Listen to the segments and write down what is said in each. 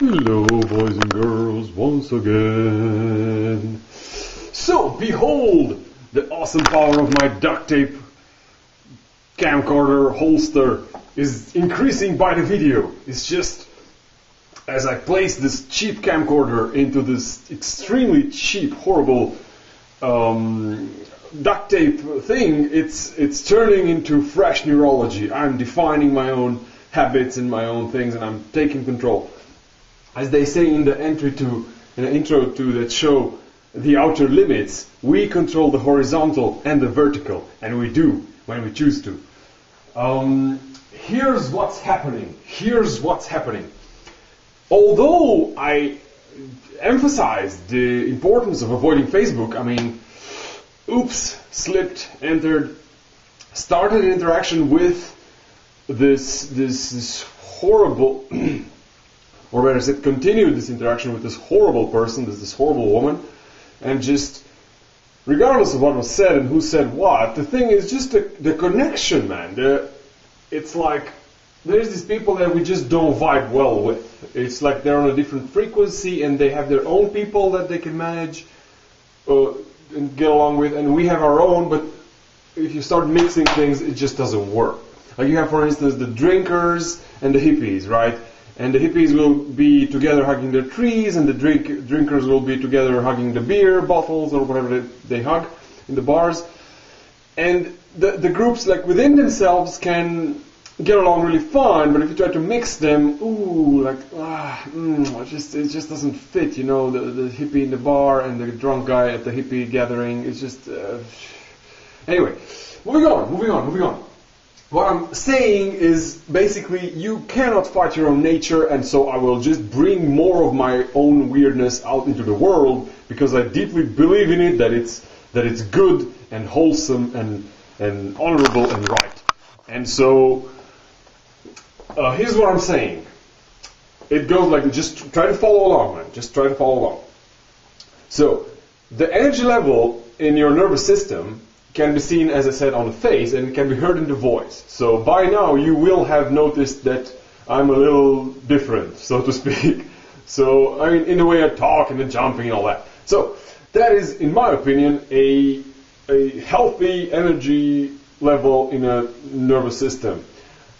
Hello, boys and girls, once again. So, behold, the awesome power of my duct tape camcorder holster is increasing by the video. It's just, as I place this cheap camcorder into this extremely cheap, horrible duct tape thing, it's turning into fresh neurology. I'm defining my own habits and my own things, and I'm taking control. As they say in the intro to that show, The Outer Limits, we control the horizontal and the vertical, and we do when we choose to. Here's what's happening. Although I emphasized the importance of avoiding Facebook, started an interaction with this horrible, or better said, continued this interaction with this horrible person, this horrible woman, and just, regardless of what was said and who said what, the thing is just the connection, man. It's like, there's these people that we just don't vibe well with. It's like they're on a different frequency and they have their own people that they can manage and get along with, and we have our own, but if you start mixing things, it just doesn't work. Like you have, for instance, the drinkers and the hippies, right? And the hippies will be together hugging their trees, and the drinkers will be together hugging the beer bottles or whatever they hug in the bars. And the groups, like within themselves, can get along really fine, but if you try to mix them, it just doesn't fit, you know, the hippie in the bar and the drunk guy at the hippie gathering. It's just... Anyway, moving on. What I'm saying is basically you cannot fight your own nature, and so I will just bring more of my own weirdness out into the world because I deeply believe in it, that it's good and wholesome and honorable and right. And so here's what I'm saying. It goes like, just try to follow along, man. Just try to follow along. So the energy level in your nervous system can be seen, as I said, on the face, and it can be heard in the voice. So by now you will have noticed that I'm a little different, so to speak. So, in the way I talk and the jumping and all that. So that is, in my opinion, a healthy energy level in a nervous system.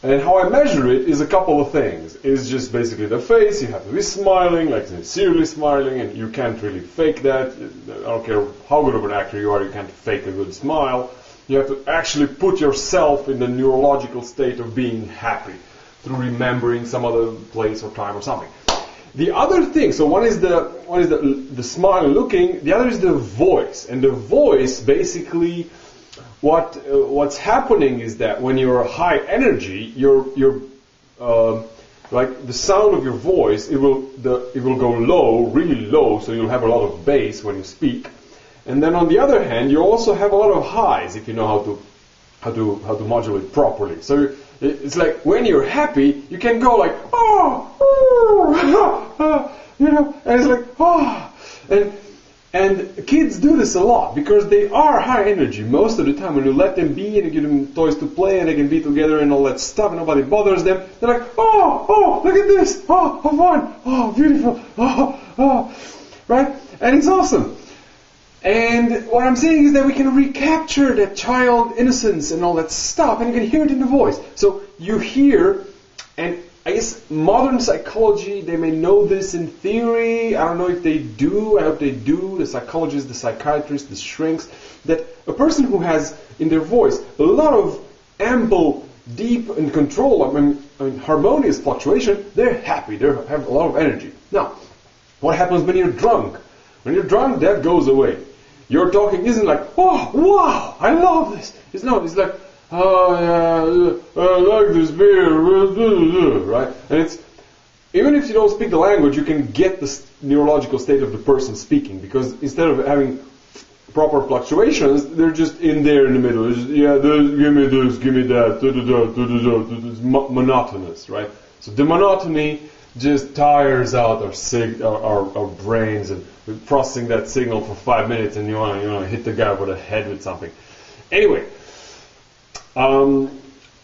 And how I measure it is a couple of things. It's just basically the face. You have to be smiling, like sincerely smiling, and you can't really fake that. I don't care how good of an actor you are, you can't fake a good smile. You have to actually put yourself in the neurological state of being happy through remembering some other place or time or something. The other thing, so one is the smile and looking, the other is the voice. And the voice basically, what's happening is that when you're high energy, like the sound of your voice, it will go low, really low, so you'll have a lot of bass when you speak. And then on the other hand, you also have a lot of highs if you know how to modulate properly. So it's like when you're happy, you can go like and it's like and kids do this a lot because they are high energy most of the time. When you let them be and you give them toys to play and they can be together and all that stuff and nobody bothers them, they're like, look at this, how fun, beautiful, right? And it's awesome. And what I'm saying is that we can recapture that child innocence and all that stuff, and you can hear it in the voice. So you hear, and I guess modern psychology, they may know this in theory. I don't know if they do. I hope they do. The psychologists, the psychiatrists, the shrinks, that a person who has in their voice a lot of ample, deep and control, harmonious fluctuation, they're happy. They have a lot of energy. Now, what happens when you're drunk? When you're drunk, that goes away. Your talking isn't like, oh, wow, I love this. It's like, oh, yeah, I like this beer, right? And it's, even if you don't speak the language, you can get the neurological state of the person speaking, because instead of having proper fluctuations, they're just in there in the middle. It's just, give me this, give me that, it's monotonous, right? So the monotony just tires out our brains, and we're processing that signal for 5 minutes, and you want to hit the guy over the head with something. Anyway,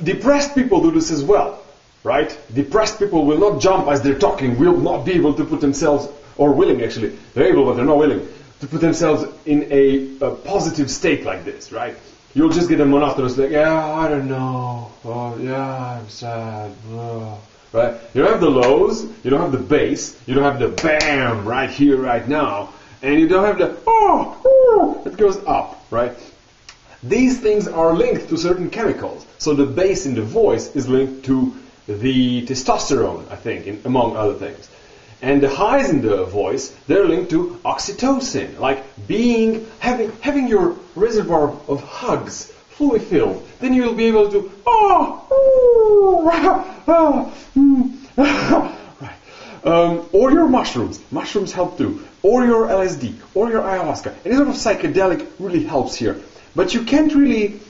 depressed people do this as well. right? Depressed people will not jump as they're talking, will not be able to put themselves, or willing actually, they're able but they're not willing, to put themselves in a positive state like this, right? You'll just get a monotonous, like, yeah, I don't know, oh yeah, I'm sad, oh. Right? You don't have the lows, you don't have the bass, you don't have the bam right here, right now, and you don't have the it goes up, right? These things are linked to certain chemicals. So the bass in the voice is linked to the testosterone, I think, among other things. And the highs in the voice, they're linked to oxytocin, like having your reservoir of hugs fully filled. Then you'll be able to right. Or your mushrooms. Mushrooms help too. Or your LSD. Or your ayahuasca. Any sort of psychedelic really helps here. But you can't really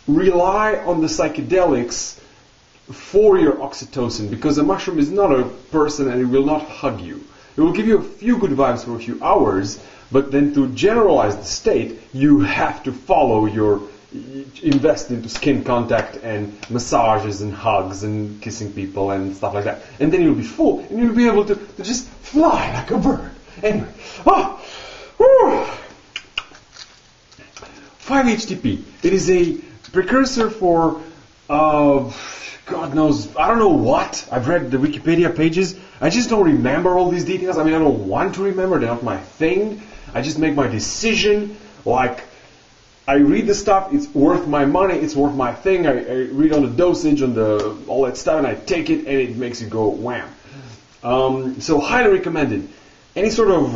rely on the psychedelics for your oxytocin, because a mushroom is not a person and it will not hug you. It will give you a few good vibes for a few hours, but then to generalize the state, you have to invest into skin contact and massages and hugs and kissing people and stuff like that. And then you'll be full and you'll be able to just fly like a bird. Anyway, 5-HTP. It is a precursor for God knows, I don't know what. I've read the Wikipedia pages. I just don't remember all these details. I mean, I don't want to remember. They're not my thing. I just make my decision. Like, I read the stuff. It's worth my money. It's worth my thing. I read on the dosage, on all that stuff, and I take it, and it makes it go wham. So highly recommended. Any sort of,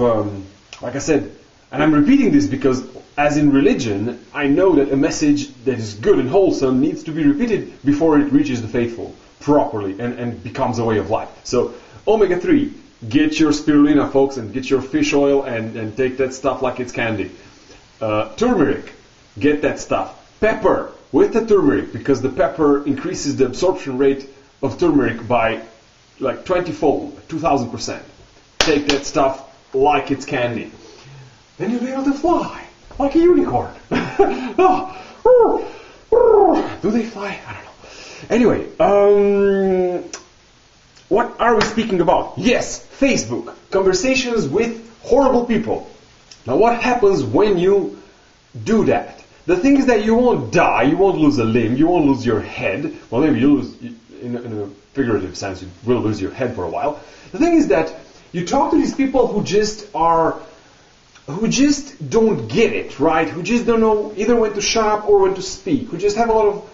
like I said, and I'm repeating this because, as in religion, I know that a message that is good and wholesome needs to be repeated before it reaches the faithful properly and becomes a way of life. So, omega-3, get your spirulina, folks, and get your fish oil and take that stuff like it's candy. Turmeric, get that stuff. Pepper, with the turmeric, because the pepper increases the absorption rate of turmeric by like 20-fold, 2,000%. Take that stuff like it's candy. Then you'll be able to fly. Like a unicorn. Do they fly? I don't know. Anyway, what are we speaking about? Yes, Facebook. Conversations with horrible people. Now what happens when you do that? The thing is that you won't die, you won't lose a limb, you won't lose your head. Well, maybe you'll lose, in a figurative sense, you will lose your head for a while. The thing is that you talk to these people who just don't get it, right? Who just don't know either when to shut up or when to speak. Who just have a lot of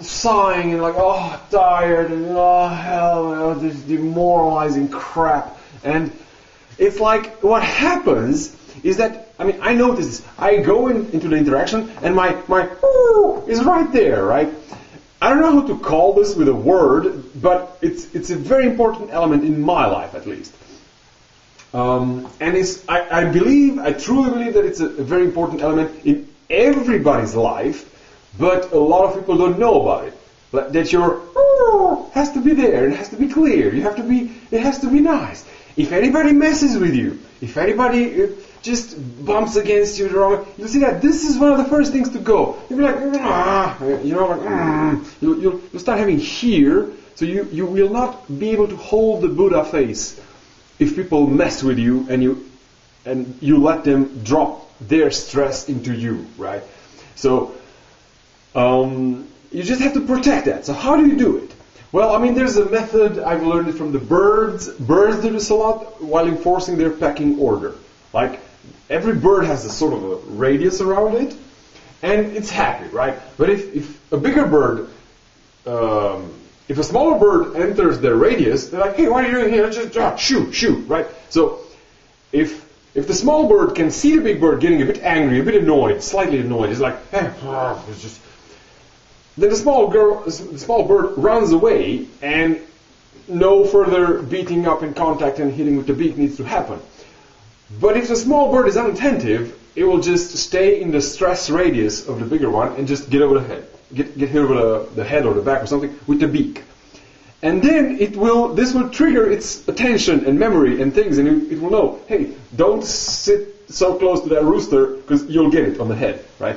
sighing and like, oh, tired, and oh, hell, this demoralizing crap. And it's like, what happens is that, I mean, I notice this. I go into the interaction and my is right there, right? I don't know how to call this with a word, but it's a very important element in my life, at least. And I truly believe that it's a very important element in everybody's life, but a lot of people don't know about it. That your has to be there, it has to be clear, it has to be nice. If anybody messes with you, if anybody just bumps against you the wrong way, you'll see that this is one of the first things to go. You'll be like, you'll start having here, so you will not be able to hold the Buddha face if people mess with you and you let them drop their stress into you, right? So you just have to protect that. So how do you do it? Well, I mean, there's a method. I've learned it from the birds. Birds do this a lot while enforcing their pecking order. Like, every bird has a sort of a radius around it, and it's happy, right? But if a bigger bird, if a smaller bird enters their radius, they're like, hey, what are you doing here? Just shoot, right? So if the small bird can see the big bird getting a bit angry, a bit annoyed, slightly annoyed, it's like, hey, it's just... Then the small bird runs away, and no further beating up in contact and hitting with the beak needs to happen. But if the small bird is unattentive, it will just stay in the stress radius of the bigger one and just get over the head. Get hit over the head or the back or something with the beak. And then this will trigger its attention and memory and things, and it will know, hey, don't sit so close to that rooster because you'll get it on the head, right?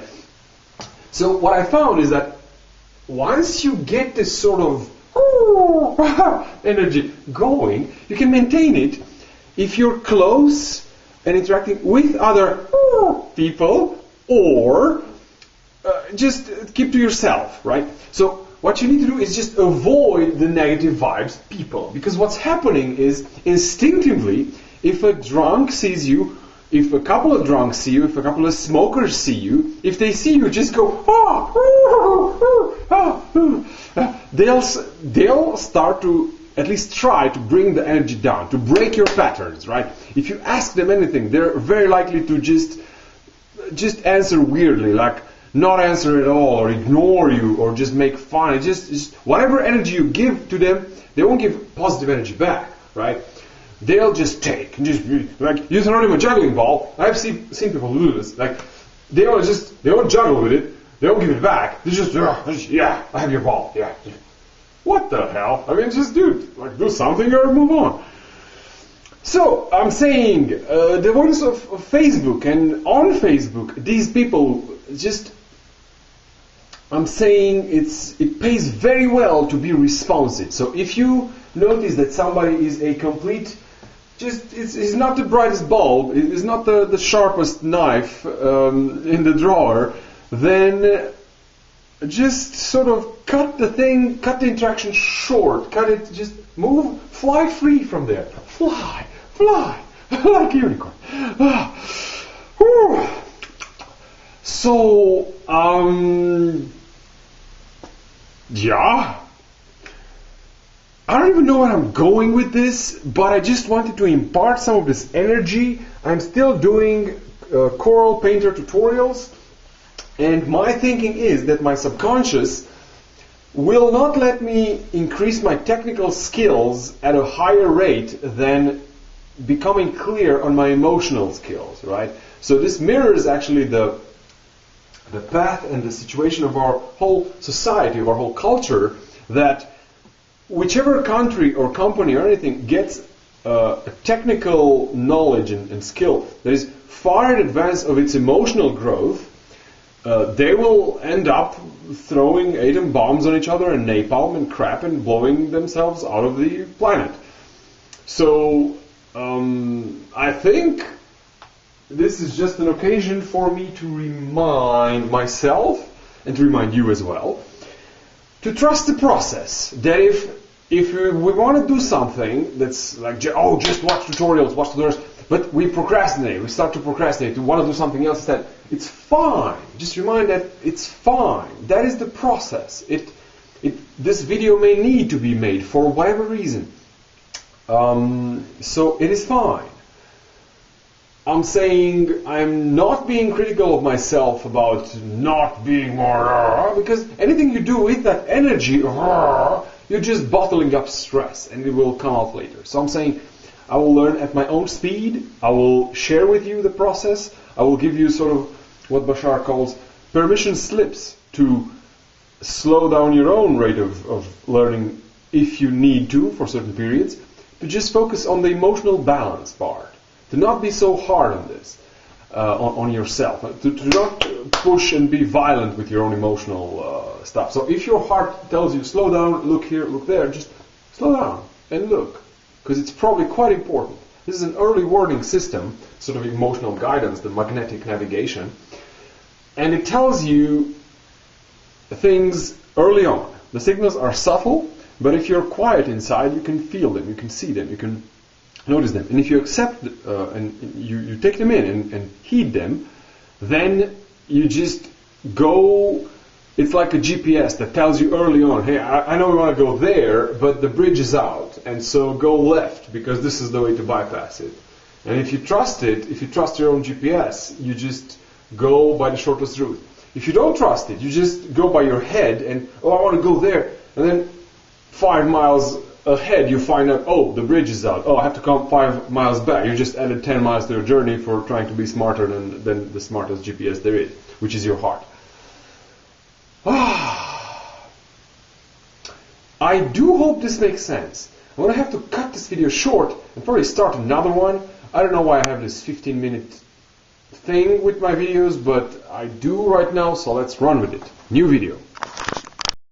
So what I found is that once you get this sort of energy going. You can maintain it if you're close and interacting with other people, or just keep to yourself, right? So what you need to do is just avoid the negative vibes people, because what's happening is instinctively, if a drunk sees you, if a couple of drunks see you, if a couple of smokers see you, if they see you just go, they'll start to at least try to bring the energy down, to break your patterns, right? If you ask them anything, they're very likely to just answer weirdly, like not answer at all, or ignore you, or just make fun. Just whatever energy you give to them, they won't give positive energy back, right? They'll just take, and just like, you throw them a juggling ball. I've seen people do this. Like, they won't juggle with it. They won't give it back. They just, yeah, I have your ball. Yeah. What the hell? I mean, just do something or move on. So I'm saying the avoidance of Facebook, and on Facebook, these people just. I'm saying it pays very well to be responsive. So if you notice that somebody is a complete, is not the brightest bulb, is not the sharpest knife in the drawer, then just sort of cut the interaction short, just move, fly free from there. Fly, like a unicorn. So, yeah. I don't even know where I'm going with this, but I just wanted to impart some of this energy. I'm still doing Coral Painter tutorials, and my thinking is that my subconscious will not let me increase my technical skills at a higher rate than becoming clear on my emotional skills, right? So this mirrors actually the path and the situation of our whole society, of our whole culture, that whichever country or company or anything gets a technical knowledge and skill that is far in advance of its emotional growth, they will end up throwing atom bombs on each other and napalm and crap and blowing themselves out of the planet. So I think this is just an occasion for me to remind myself, and to remind you as well, to trust the process. That if we want to do something that's like, just watch tutorials, but we procrastinate, we start to procrastinate, we want to do something else instead, it's fine. Just remind that it's fine. That is the process. This video may need to be made for whatever reason. So it is fine. I'm saying I'm not being critical of myself about not being more, because anything you do with that energy, you're just bottling up stress, and it will come out later. So I'm saying I will learn at my own speed. I will share with you the process. I will give you sort of what Bashar calls permission slips to slow down your own rate of learning if you need to for certain periods, to just focus on the emotional balance part. To not be so hard on this, on yourself. To not push and be violent with your own emotional stuff. So if your heart tells you, slow down, look here, look there, just slow down and look. Because it's probably quite important. This is an early warning system, sort of emotional guidance, the magnetic navigation. And it tells you things early on. The signals are subtle, but if you're quiet inside, you can feel them, you can see them, you can notice them. And if you accept and you take them in and heed them, then you just go. It's like a GPS that tells you early on, hey, I know we want to go there, but the bridge is out, and so go left, because this is the way to bypass it. And if you trust it, if you trust your own GPS, you just go by the shortest route. If you don't trust it, you just go by your head and, I want to go there, and then 5 miles ahead you find out, the bridge is out. I have to come 5 miles back. You just added 10 miles to your journey for trying to be smarter than the smartest GPS there is, which is your heart. I do hope this makes sense. I'm going to have to cut this video short and probably start another one. I don't know why I have this 15-minute thing with my videos, but I do right now, so let's run with it. New video.